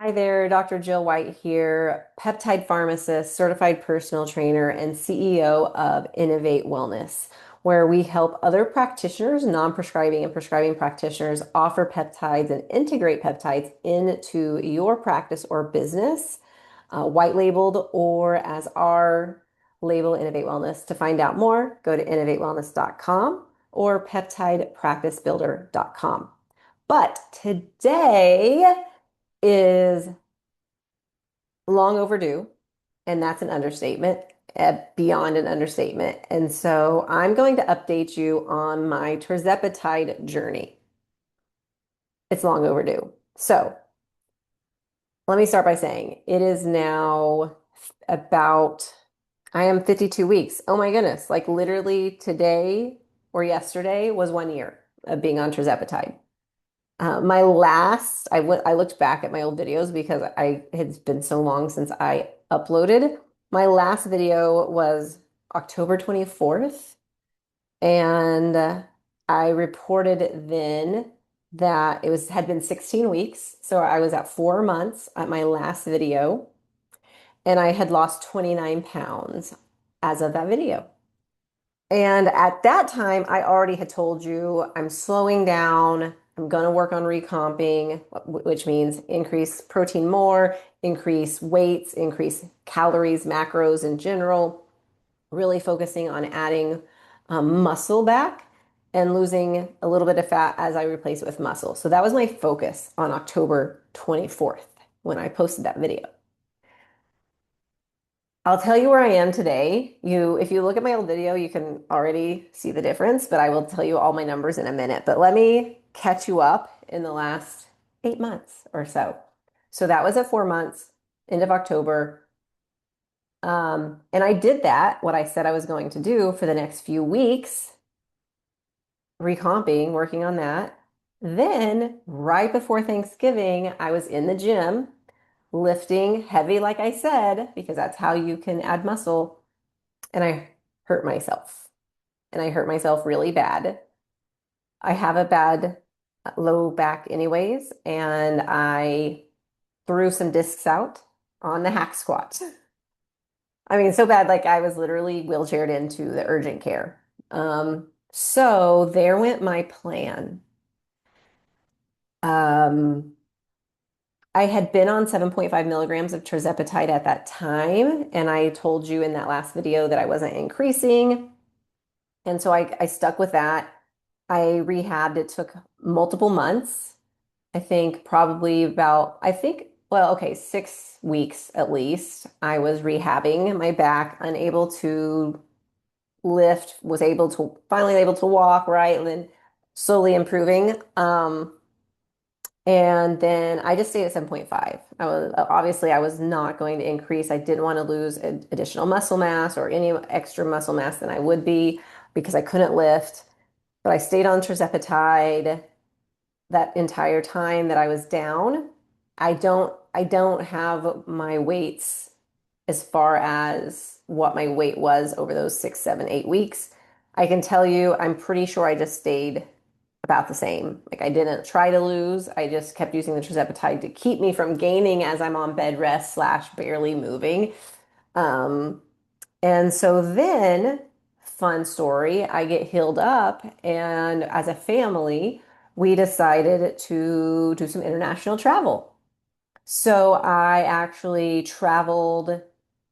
Hi there, Dr. Jill White here, peptide pharmacist, certified personal trainer, and CEO of Innovate Wellness, where we help other practitioners, non-prescribing and prescribing practitioners, offer peptides and integrate peptides into your practice or business, white labeled or as our label, Innovate Wellness. To find out more, go to innovatewellness.com or peptidepracticebuilder.com. But today is long overdue, and that's an understatement, beyond an understatement. And so I'm going to update you on my tirzepatide journey. It's long overdue. So let me start by saying it is now about, I am 52 weeks. Oh my goodness. Like literally today or yesterday was 1 year of being on tirzepatide. I looked back at my old videos because it's been so long since I uploaded. My last video was October 24th, and I reported then that had been 16 weeks. So I was at 4 months at my last video, and I had lost 29 pounds as of that video. And at that time, I already had told you I'm slowing down. I'm going to work on recomping, which means increase protein more, increase weights, increase calories, macros in general, really focusing on adding muscle back and losing a little bit of fat as I replace it with muscle. So that was my focus on October 24th when I posted that video. I'll tell you where I am today. If you look at my old video, you can already see the difference, but I will tell you all my numbers in a minute. But let me catch you up in the last 8 months or so. So that was at 4 months, end of October. And I did that, what I said I was going to do for the next few weeks, recomping, working on that. Then, right before Thanksgiving, I was in the gym lifting heavy, like I said, because that's how you can add muscle. And I hurt myself. And I hurt myself really bad. I have a bad low back, anyways, and I threw some discs out on the hack squat. I mean, so bad, like I was literally wheelchaired into the urgent care. So there went my plan. Um, I had been on 7.5 milligrams of tirzepatide at that time, and I told you in that last video that I wasn't increasing. And so I stuck with that. I rehabbed. It took multiple months. I think probably well, okay, 6 weeks at least. I was rehabbing my back, unable to lift, was finally able to walk, right? And then slowly improving. And then I just stayed at 7.5. I was not going to increase. I didn't want to lose additional muscle mass or any extra muscle mass than I would be because I couldn't lift. But I stayed on tirzepatide that entire time that I was down. I don't have my weights as far as what my weight was over those 6, 7, 8 weeks. I can tell you, I'm pretty sure I just stayed about the same. Like I didn't try to lose. I just kept using the tirzepatide to keep me from gaining as I'm on bed rest slash barely moving. Um, and so then, fun story, I get healed up, and as a family, we decided to do some international travel. So I actually traveled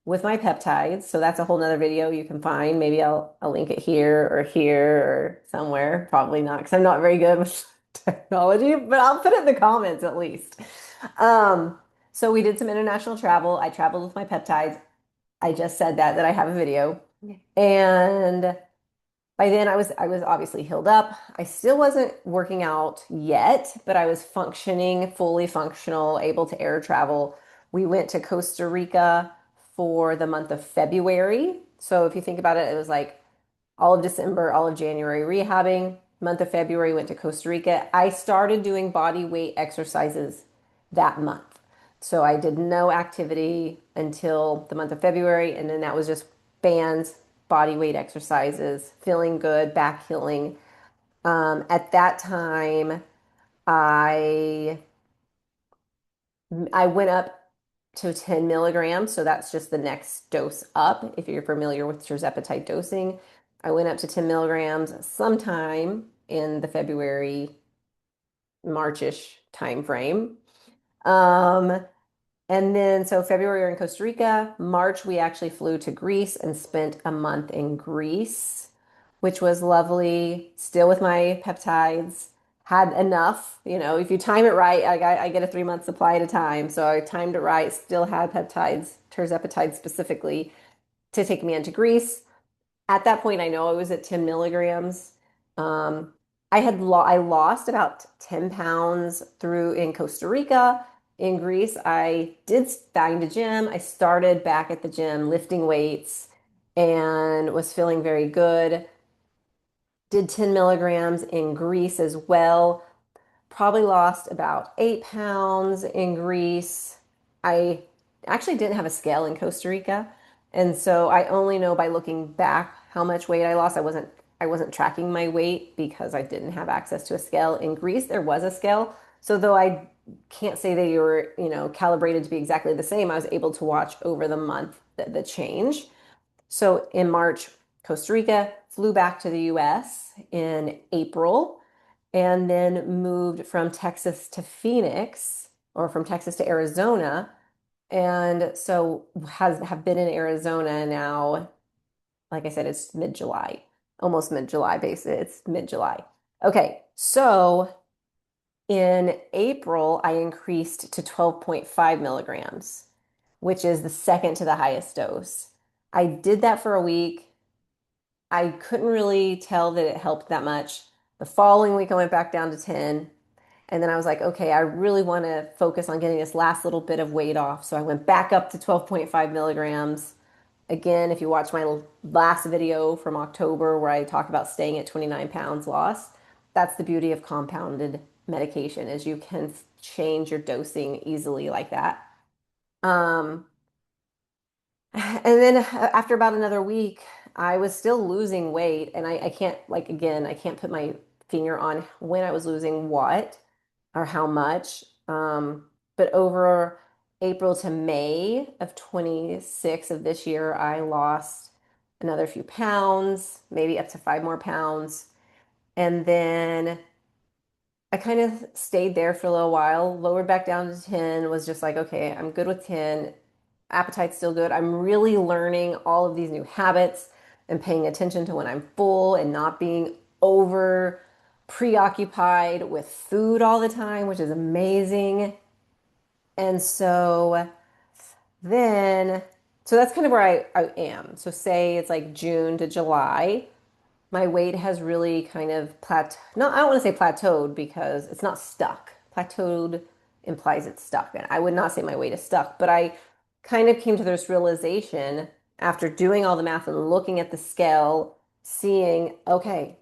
with my peptides. So that's a whole nother video you can find. Maybe I'll link it here or somewhere. Probably not because I'm not very good with technology, but I'll put it in the comments at least. Um, so we did some international travel. I traveled with my peptides. I just said that I have a video. And by then I was obviously healed up. I still wasn't working out yet, but I was functioning, fully functional, able to air travel. We went to Costa Rica for the month of February. So if you think about it, it was like all of December, all of January rehabbing. Month of February went to Costa Rica. I started doing body weight exercises that month. So I did no activity until the month of February, and then that was just bands, body weight exercises, feeling good, back healing. At that time, I I went up to 10 milligrams, so that's just the next dose up. If you're familiar with tirzepatide dosing, I went up to 10 milligrams sometime in the February, Marchish time frame. Um, and then, so February we were in Costa Rica. March, we actually flew to Greece and spent a month in Greece, which was lovely. Still with my peptides, had enough. If you time it right, I get a 3 month supply at a time. So I timed it right, still had peptides, tirzepatide specifically, to take me into Greece. At that point, I know I was at 10 milligrams. Um, I lost about 10 pounds through in Costa Rica. In Greece, I did find a gym. I started back at the gym lifting weights and was feeling very good. Did 10 milligrams in Greece as well. Probably lost about 8 pounds in Greece. I actually didn't have a scale in Costa Rica. And so I only know by looking back how much weight I lost. I wasn't tracking my weight because I didn't have access to a scale. In Greece, there was a scale. So though I can't say they were, calibrated to be exactly the same, I was able to watch over the month the change. So in March, Costa Rica, flew back to the US in April, and then moved from Texas to Phoenix, or from Texas to Arizona. And so have been in Arizona now. Like I said, it's mid-July, almost mid-July, basically. It's mid-July. Okay, so in April, I increased to 12.5 milligrams, which is the second to the highest dose. I did that for a week. I couldn't really tell that it helped that much. The following week, I went back down to 10. And then I was like, okay, I really want to focus on getting this last little bit of weight off. So I went back up to 12.5 milligrams. Again, if you watch my last video from October where I talk about staying at 29 pounds lost, that's the beauty of compounded medication is you can change your dosing easily like that. Um, and then after about another week, I was still losing weight, and I can't, like, again, I can't put my finger on when I was losing what or how much. But over April to May of 26 of this year, I lost another few pounds, maybe up to 5 more pounds. And then I kind of stayed there for a little while, lowered back down to 10, was just like, okay, I'm good with 10. Appetite's still good. I'm really learning all of these new habits and paying attention to when I'm full and not being over preoccupied with food all the time, which is amazing. And then, so that's kind of where I am. So say it's like June to July. My weight has really kind of no, I don't want to say plateaued because it's not stuck. Plateaued implies it's stuck. And I would not say my weight is stuck, but I kind of came to this realization after doing all the math and looking at the scale, seeing, okay,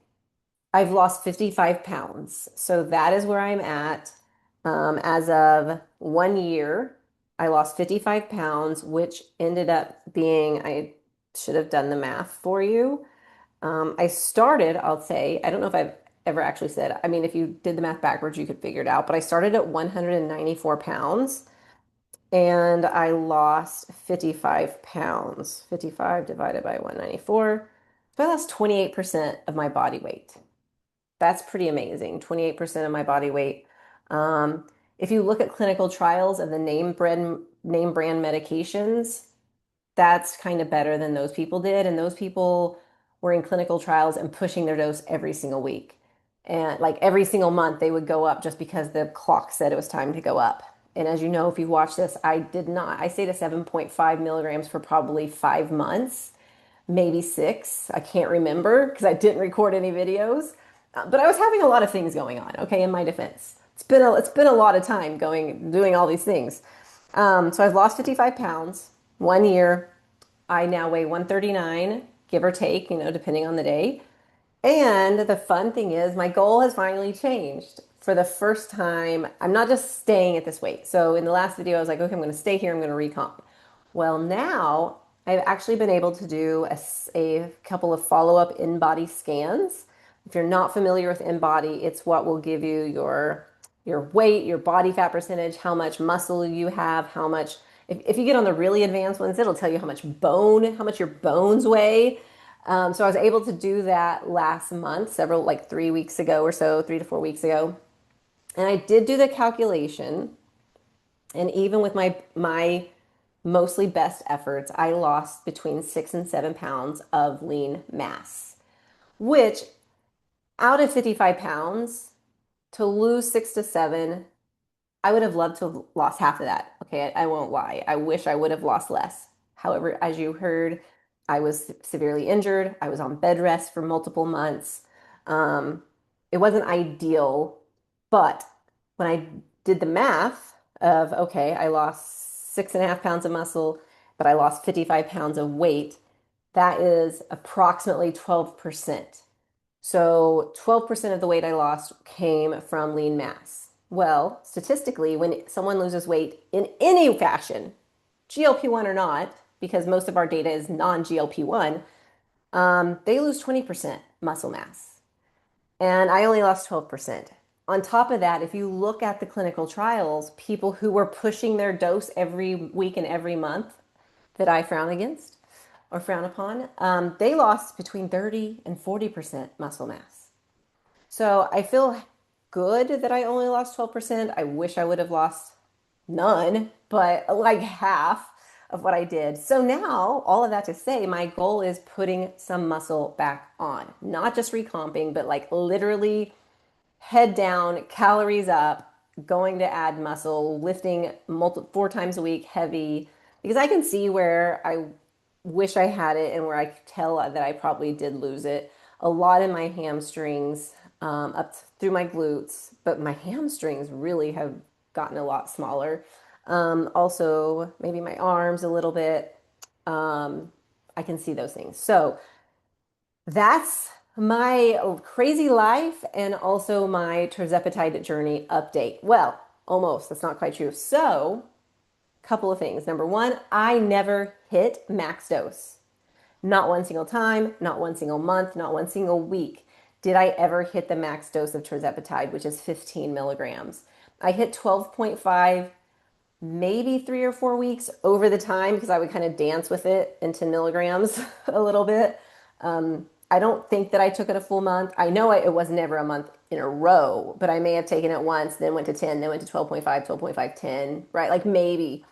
I've lost 55 pounds. So that is where I'm at. As of 1 year, I lost 55 pounds, which ended up being, I should have done the math for you. I started, I'll say, I don't know if I've ever actually said, I mean, if you did the math backwards, you could figure it out, but I started at 194 pounds and I lost 55 pounds. 55 divided by 194. So I lost 28% of my body weight. That's pretty amazing. 28% of my body weight. Um, if you look at clinical trials of the name brand medications, that's kind of better than those people did. And those people were in clinical trials and pushing their dose every single week. And like every single month, they would go up just because the clock said it was time to go up. And as you know, if you watch this, I did not. I stayed at 7.5 milligrams for probably 5 months, maybe six. I can't remember because I didn't record any videos. But I was having a lot of things going on, okay, in my defense. It's been a lot of time doing all these things. So I've lost 55 pounds 1 year. I now weigh 139, give or take, depending on the day. And the fun thing is, my goal has finally changed. For the first time, I'm not just staying at this weight. So in the last video, I was like, okay, I'm going to stay here. I'm going to recomp. Well, now I've actually been able to do a couple of follow-up in-body scans. If you're not familiar with in-body, it's what will give you your weight, your body fat percentage, how much muscle you have, how much, if you get on the really advanced ones, it'll tell you how much bone, how much your bones weigh. So I was able to do that last month, several, like 3 weeks ago or so, 3 to 4 weeks ago. And I did do the calculation. And even with my mostly best efforts, I lost between 6 and 7 pounds of lean mass, which out of 55 pounds, to lose 6 to 7, I would have loved to have lost half of that. Okay, I won't lie. I wish I would have lost less. However, as you heard, I was severely injured. I was on bed rest for multiple months. Um, it wasn't ideal, but when I did the math of, okay, I lost 6.5 pounds of muscle, but I lost 55 pounds of weight, that is approximately 12%. So 12% of the weight I lost came from lean mass. Well, statistically, when someone loses weight in any fashion, GLP-1 or not, because most of our data is non-GLP-1, they lose 20% muscle mass. And I only lost 12%. On top of that, if you look at the clinical trials, people who were pushing their dose every week and every month that I frown against or frown upon, they lost between 30 and 40% muscle mass. So I feel good that I only lost 12%. I wish I would have lost none, but like half of what I did. So now, all of that to say, my goal is putting some muscle back on, not just recomping, but like literally head down, calories up, going to add muscle, lifting 4 times a week, heavy, because I can see where I wish I had it and where I could tell that I probably did lose it. A lot in my hamstrings, up through my glutes, but my hamstrings really have gotten a lot smaller. Also, maybe my arms a little bit. I can see those things. So that's my crazy life and also my tirzepatide journey update. Well, almost. That's not quite true. So, couple of things. Number one, I never hit max dose. Not one single time, not one single month, not one single week did I ever hit the max dose of tirzepatide, which is 15 milligrams. I hit 12.5 maybe 3 or 4 weeks over the time because I would kind of dance with it in 10 milligrams a little bit. I don't think that I took it a full month. I know it was never a month in a row, but I may have taken it once, then went to 10, then went to 12.5, 12.5, 10, right? Like maybe.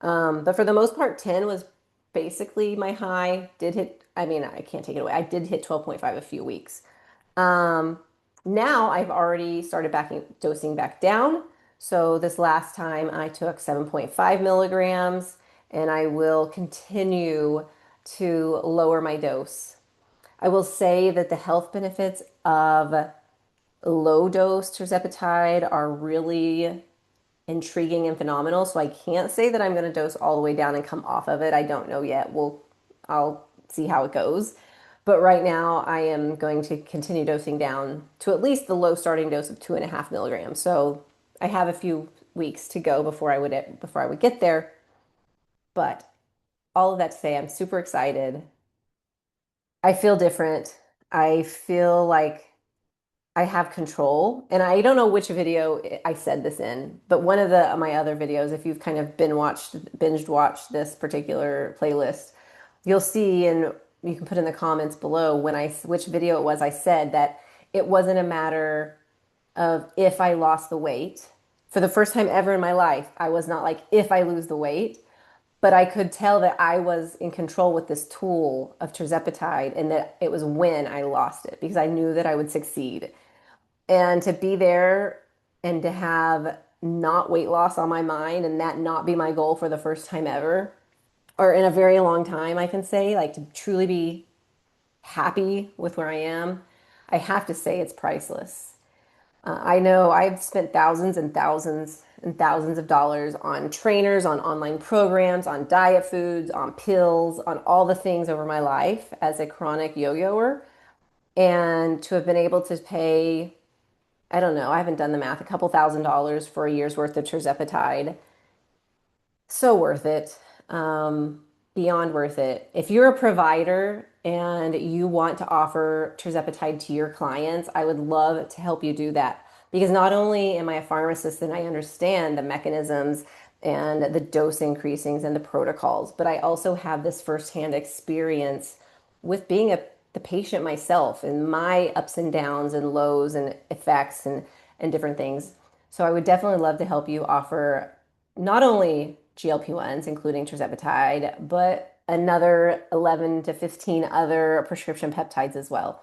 But for the most part, 10 was basically my high. Did hit, I mean, I can't take it away. I did hit 12.5 a few weeks. Um, Now I've already started dosing back down. So this last time I took 7.5 milligrams and I will continue to lower my dose. I will say that the health benefits of low dose tirzepatide are really intriguing and phenomenal. So I can't say that I'm going to dose all the way down and come off of it. I don't know yet. I'll see how it goes. But right now, I am going to continue dosing down to at least the low starting dose of 2.5 milligrams. So I have a few weeks to go before I would get there. But all of that to say, I'm super excited. I feel different. I feel like I have control. And I don't know which video I said this in, but one of my other videos, if you've kind of binged watched this particular playlist, you'll see, and you can put in the comments below which video it was. I said that it wasn't a matter of if I lost the weight. For the first time ever in my life, I was not like, if I lose the weight, but I could tell that I was in control with this tool of tirzepatide and that it was when I lost it because I knew that I would succeed. And to be there and to have not weight loss on my mind and that not be my goal for the first time ever, or in a very long time, I can say, like to truly be happy with where I am, I have to say it's priceless. I know I've spent thousands and thousands and thousands of dollars on trainers, on online programs, on diet foods, on pills, on all the things over my life as a chronic yo-yoer. And to have been able to pay, I don't know, I haven't done the math, a couple $1,000s for a year's worth of tirzepatide. So worth it. Beyond worth it. If you're a provider and you want to offer tirzepatide to your clients, I would love to help you do that because not only am I a pharmacist and I understand the mechanisms and the dose increasings and the protocols, but I also have this firsthand experience with being the patient myself and my ups and downs and lows and effects and different things. So I would definitely love to help you offer not only GLP-1s, including tirzepatide, but another 11 to 15 other prescription peptides as well.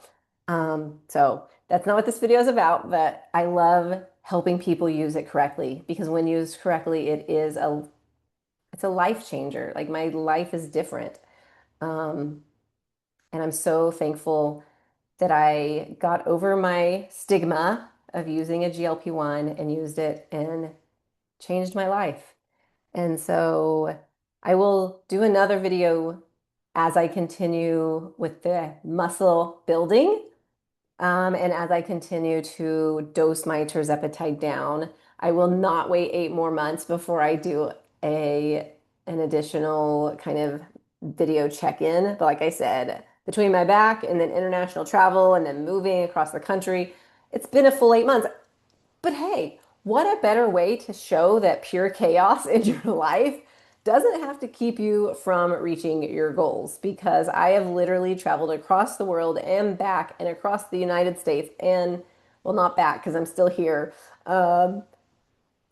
So that's not what this video is about, but I love helping people use it correctly because when used correctly, it's a life changer. Like my life is different. Um, and I'm so thankful that I got over my stigma of using a GLP-1 and used it and changed my life. And so I will do another video as I continue with the muscle building. And as I continue to dose my tirzepatide down, I will not wait 8 more months before I do an additional kind of video check-in. But like I said, between my back and then international travel and then moving across the country, it's been a full 8 months. But hey, what a better way to show that pure chaos in your life doesn't have to keep you from reaching your goals because I have literally traveled across the world and back and across the United States and, well, not back because I'm still here, um,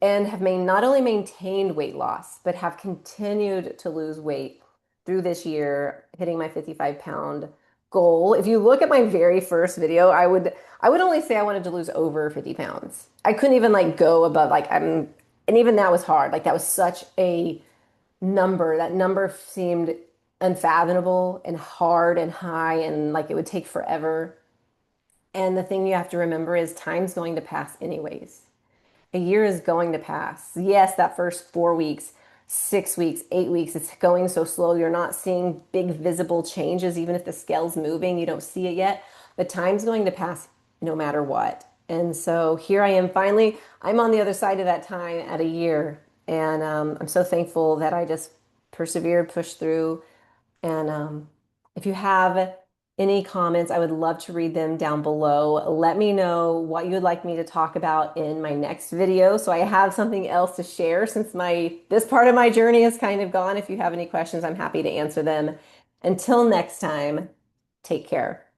and have not only maintained weight loss, but have continued to lose weight through this year, hitting my 55-pound goal. If you look at my very first video, I would only say I wanted to lose over 50 pounds. I couldn't even like go above and even that was hard. Like that was such a number. That number seemed unfathomable and hard and high and like it would take forever. And the thing you have to remember is time's going to pass anyways. A year is going to pass. Yes, that first 4 weeks, 6 weeks, 8 weeks, it's going so slow. You're not seeing big visible changes. Even if the scale's moving, you don't see it yet. But time's going to pass no matter what. And so here I am finally, I'm on the other side of that time at a year. And I'm so thankful that I just persevered, pushed through. And if you have any comments, I would love to read them down below. Let me know what you would like me to talk about in my next video so I have something else to share since this part of my journey is kind of gone. If you have any questions, I'm happy to answer them. Until next time, take care.